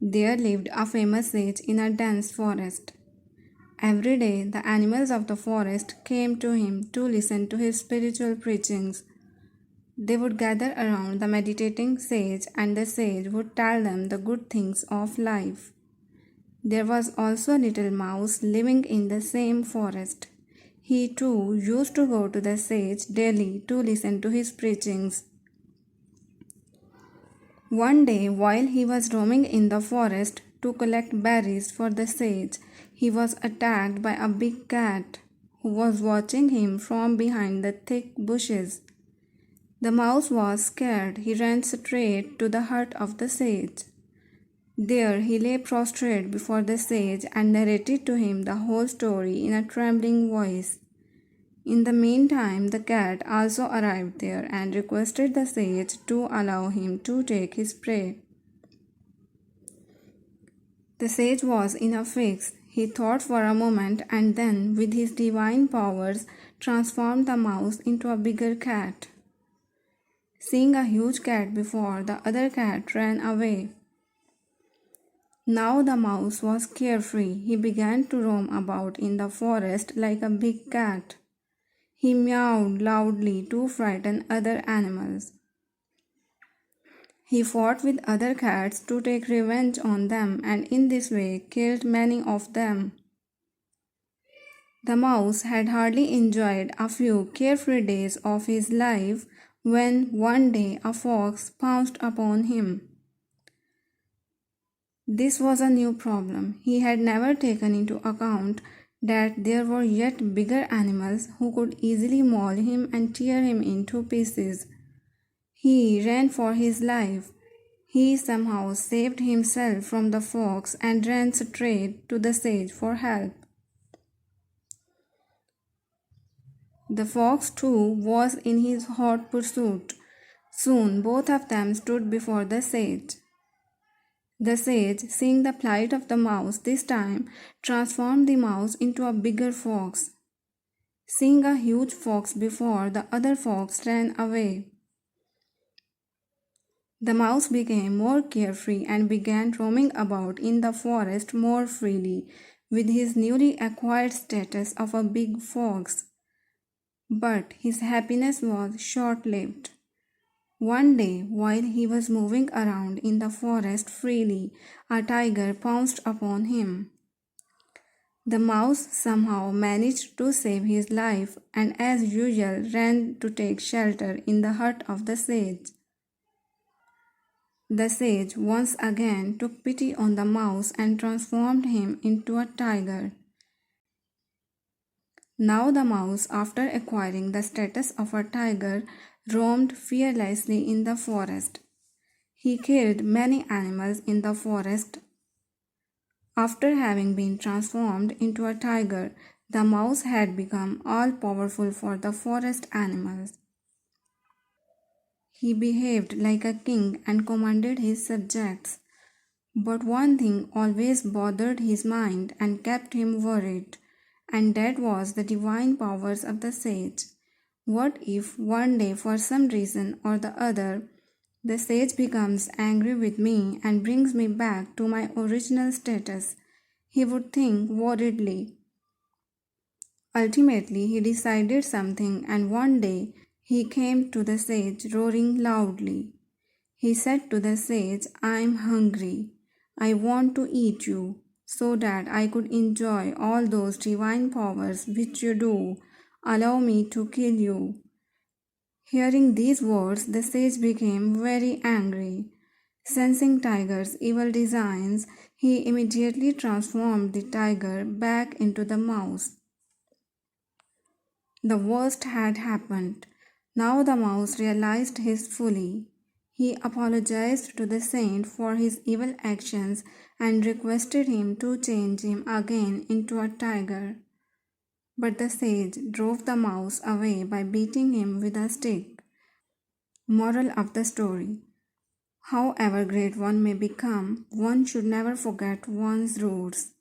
There lived a famous sage in a dense forest. Every day, the animals of the forest came to him to listen to his spiritual preachings. They would gather around the meditating sage, and the sage would tell them the good things of life. There was also a little mouse living in the same forest. He too used to go to the sage daily to listen to his preachings. One day, while he was roaming in the forest to collect berries for the sage, he was attacked by a big cat who was watching him from behind the thick bushes. The mouse was scared. He ran straight to the hut of the sage. There he lay prostrate before the sage and narrated to him the whole story in a trembling voice. In the meantime, the cat also arrived there and requested the sage to allow him to take his prey. The sage was in a fix. He thought for a moment and then, with his divine powers, transformed the mouse into a bigger cat. Seeing a huge cat before, the other cat ran away. Now the mouse was carefree. He began to roam about in the forest like a big cat. He meowed loudly to frighten other animals. He fought with other cats to take revenge on them and in this way killed many of them. The mouse had hardly enjoyed a few carefree days of his life when one day a fox pounced upon him. This was a new problem. He had never taken into account that there were yet bigger animals who could easily maul him and tear him into pieces. He ran for his life. He somehow saved himself from the fox and ran straight to the sage for help. The fox too was in his hot pursuit. Soon both of them stood before the sage. The sage, seeing the plight of the mouse this time, transformed the mouse into a bigger fox. Seeing a huge fox before, the other fox ran away. The mouse became more carefree and began roaming about in the forest more freely with his newly acquired status of a big fox. But his happiness was short-lived. One day, while he was moving around in the forest freely, a tiger pounced upon him. The mouse somehow managed to save his life and as usual ran to take shelter in the hut of the sage. The sage once again took pity on the mouse and transformed him into a tiger. Now the mouse, after acquiring the status of a tiger, roamed fearlessly in the forest. He killed many animals in the forest. After having been transformed into a tiger, the mouse had become all-powerful for the forest animals. He behaved like a king and commanded his subjects. But one thing always bothered his mind and kept him worried, and that was the divine powers of the sage. What if one day, for some reason or the other, the sage becomes angry with me and brings me back to my original status? He would think worriedly. Ultimately, he decided something, and one day he came to the sage roaring loudly. He said to the sage, "I am hungry. I want to eat you, so that I could enjoy all those divine powers which you do. Allow me to kill you." Hearing these words, the sage became very angry. Sensing tiger's evil designs, he immediately transformed the tiger back into the mouse. The worst had happened. Now the mouse realized his folly. He apologized to the saint for his evil actions and requested him to change him again into a tiger. But the sage drove the mouse away by beating him with a stick. Moral of the story: however great one may become, one should never forget one's roots.